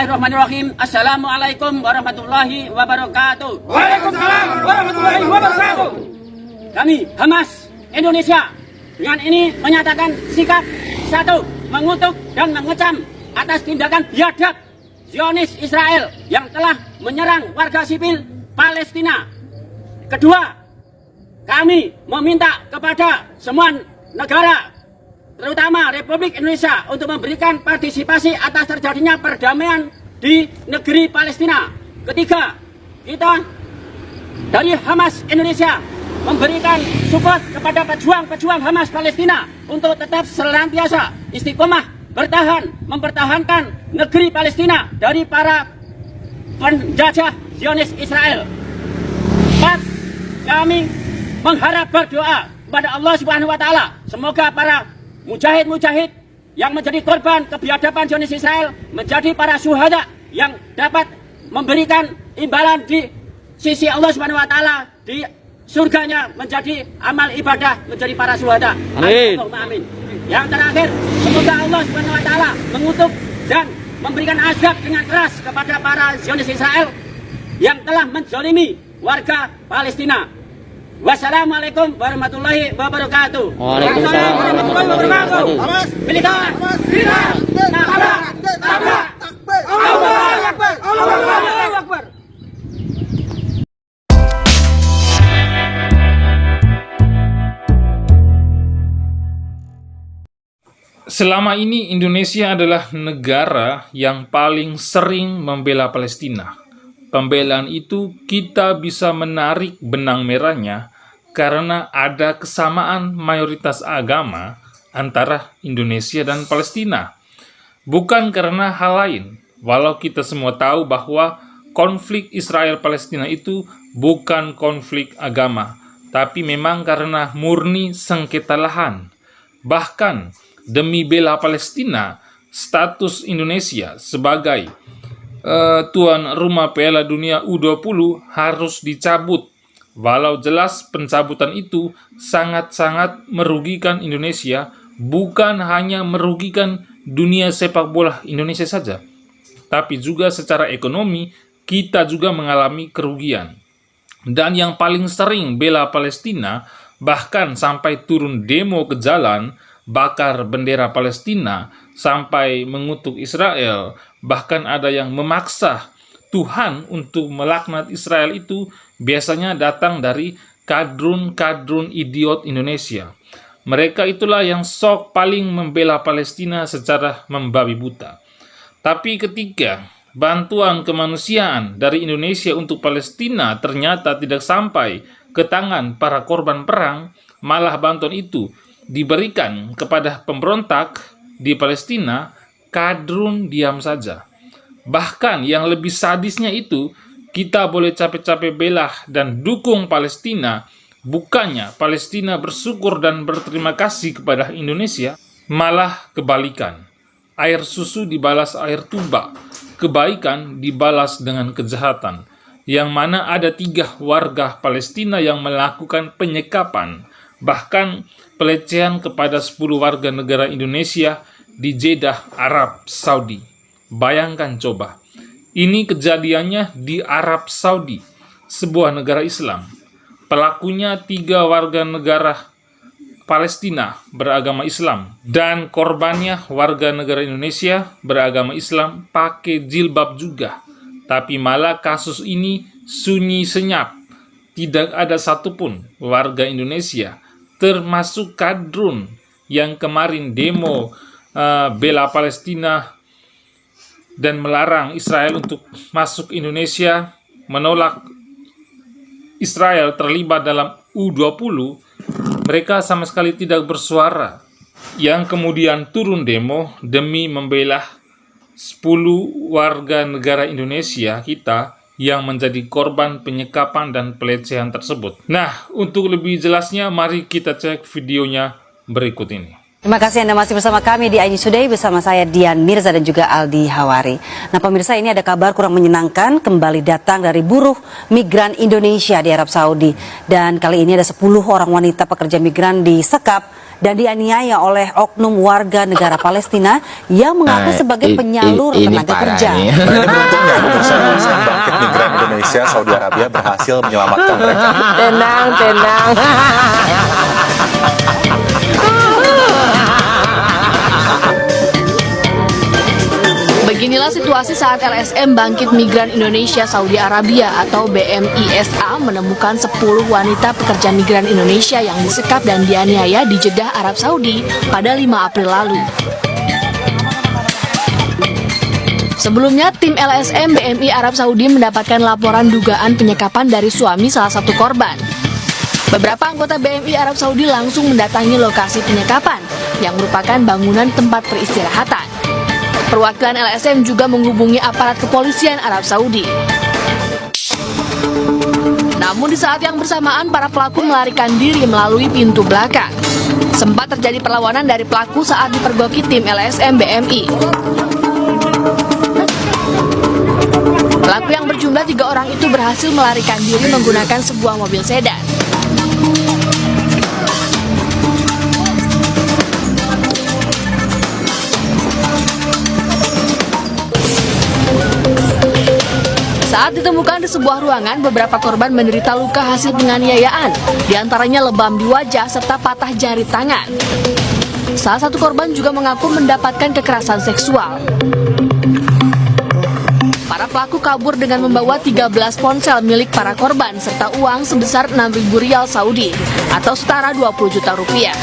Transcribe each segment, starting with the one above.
Bismillahirrahmanirrahim. Assalamualaikum warahmatullahi wabarakatuh. Waalaikumsalam warahmatullahi wabarakatuh. Kami Hamas Indonesia dengan ini menyatakan sikap satu, mengutuk dan mengecam atas tindakan biadab Zionis Israel yang telah menyerang warga sipil Palestina. Kedua, kami meminta kepada semua negara, terutama Republik Indonesia, untuk memberikan partisipasi atas terjadinya perdamaian di negeri Palestina. Ketiga, kita dari Hamas Indonesia memberikan support kepada pejuang-pejuang Hamas Palestina untuk tetap senantiasa istiqomah bertahan, mempertahankan negeri Palestina dari para penjajah Zionis Israel. Empat, kami mengharap berdoa kepada Allah Subhanahu wa Ta'ala, semoga para mujahid-mujahid yang menjadi korban kebiadaban Zionis Israel menjadi para syuhada yang dapat memberikan imbalan di sisi Allah Subhanahu wa Ta'ala di surganya, menjadi amal ibadah menjadi para syuhada. Amin. Amin. Yang terakhir, semoga Allah Subhanahu wa Ta'ala mengutuk dan memberikan azab dengan keras kepada para Zionis Israel yang telah menzalimi warga Palestina. Wassalamualaikum warahmatullahi wabarakatuh. Waalaikumsalam warahmatullahi wabarakatuh. Militer, tabrak, tabrak, Allahu Akbar, Allahu Akbar. Selama ini Indonesia adalah negara yang paling sering membela Palestina. Pembelaan itu kita bisa menarik benang merahnya karena ada kesamaan mayoritas agama antara Indonesia dan Palestina. Bukan karena hal lain, walau kita semua tahu bahwa konflik Israel-Palestina itu bukan konflik agama, tapi memang karena murni sengketa lahan. Bahkan demi bela Palestina, status Indonesia sebagai tuan rumah Piala Dunia U20 harus dicabut. Walau jelas pencabutan itu sangat-sangat merugikan Indonesia, bukan hanya merugikan dunia sepak bola Indonesia saja, tapi juga secara ekonomi kita juga mengalami kerugian. Dan yang paling sering bela Palestina, bahkan sampai turun demo ke jalan, bakar bendera Palestina, sampai mengutuk Israel, bahkan ada yang memaksa Tuhan untuk melaknat Israel, itu biasanya datang dari kadrun-kadrun idiot Indonesia. Mereka itulah yang sok paling membela Palestina secara membabi buta. Tapi ketika bantuan kemanusiaan dari Indonesia untuk Palestina ternyata tidak sampai ke tangan para korban perang, malah bantuan itu diberikan kepada pemberontak di Palestina, kadrun diam saja. Bahkan yang lebih sadisnya itu, kita boleh capek-capek bela dan dukung Palestina, bukannya Palestina bersyukur dan berterima kasih kepada Indonesia, malah kebalikan. Air susu dibalas air tuba, kebaikan dibalas dengan kejahatan. Yang mana ada 3 warga Palestina yang melakukan penyekapan, bahkan pelecehan kepada 10 warga negara Indonesia di Jeddah, Arab Saudi. Bayangkan coba, ini kejadiannya di Arab Saudi, sebuah negara Islam. Pelakunya 3 warga negara Palestina beragama Islam, dan korbannya warga negara Indonesia beragama Islam pakai jilbab juga. Tapi malah kasus ini sunyi senyap. Tidak ada satupun warga Indonesia, termasuk kadrun yang kemarin demo bela Palestina dan melarang Israel untuk masuk Indonesia, menolak Israel terlibat dalam U20, mereka sama sekali tidak bersuara. Yang kemudian turun demo demi membela 10 warga negara Indonesia kita yang menjadi korban penyekapan dan pelecehan tersebut. Nah, untuk lebih jelasnya, mari kita cek videonya berikut ini. Terima kasih Anda masih bersama kami di iNews Today bersama saya Dian Mirza dan juga Aldi Hawari. Nah pemirsa, ini ada kabar kurang menyenangkan kembali datang dari buruh migran Indonesia di Arab Saudi. Dan kali ini ada 10 orang wanita pekerja migran disekap dan dianiaya oleh oknum warga negara Palestina yang mengaku sebagai penyalur tenaga kerja. Nah, ini beruntungnya pemirsa LSM Bangkit Migran Indonesia Saudi Arabia berhasil menyelamatkan mereka. Tenang, tenang. Beginilah situasi saat LSM Bangkit Migran Indonesia Saudi Arabia atau BMISA menemukan 10 wanita pekerja migran Indonesia yang disekap dan dianiaya di Jeddah, Arab Saudi pada 5 April lalu. Sebelumnya, tim LSM BMI Arab Saudi mendapatkan laporan dugaan penyekapan dari suami salah satu korban. Beberapa anggota BMI Arab Saudi langsung mendatangi lokasi penyekapan yang merupakan bangunan tempat peristirahatan. Perwakilan LSM juga menghubungi aparat kepolisian Arab Saudi. Namun di saat yang bersamaan, para pelaku melarikan diri melalui pintu belakang. Sempat terjadi perlawanan dari pelaku saat dipergoki tim LSM BMI. Pelaku yang berjumlah 3 orang itu berhasil melarikan diri menggunakan sebuah mobil sedan. Saat ditemukan di sebuah ruangan, beberapa korban menderita luka hasil penganiayaan, diantaranya lebam di wajah serta patah jari tangan. Salah satu korban juga mengaku mendapatkan kekerasan seksual. Para pelaku kabur dengan membawa 13 ponsel milik para korban serta uang sebesar 6.000 rial Saudi atau setara 20 juta rupiah.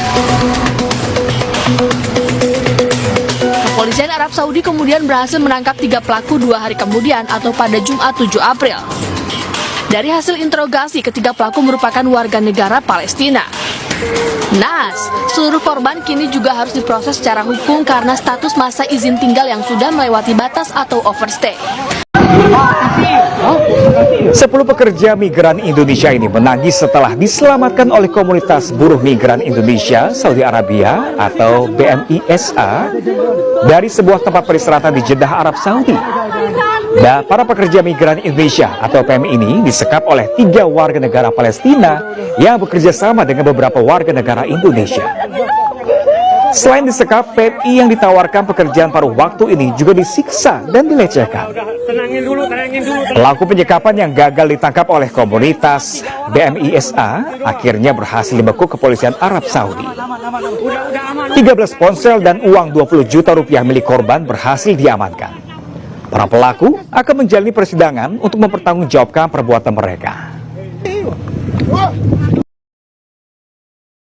Kepolisian Arab Saudi kemudian berhasil menangkap 3 pelaku 2 hari kemudian atau pada Jumat 7 April. Dari hasil interogasi, ketiga pelaku merupakan warga negara Palestina. Naas, seluruh korban kini juga harus diproses secara hukum karena status masa izin tinggal yang sudah melewati batas atau overstay. 10 pekerja migran Indonesia ini menangis setelah diselamatkan oleh komunitas buruh migran Indonesia Saudi Arabia atau BMISA dari sebuah tempat peristirahatan di Jeddah, Arab Saudi. Dan para pekerja migran Indonesia atau PMI ini disekap oleh 3 warga negara Palestina yang bekerja sama dengan beberapa warga negara Indonesia. Selain disekap, PMI yang ditawarkan pekerjaan paruh waktu ini juga disiksa dan dilecehkan. Pelaku penyekapan yang gagal ditangkap oleh komunitas BMISA akhirnya berhasil dibekuk kepolisian Arab Saudi. 13 ponsel dan uang 20 juta rupiah milik korban berhasil diamankan. Para pelaku akan menjalani persidangan untuk mempertanggungjawabkan perbuatan mereka.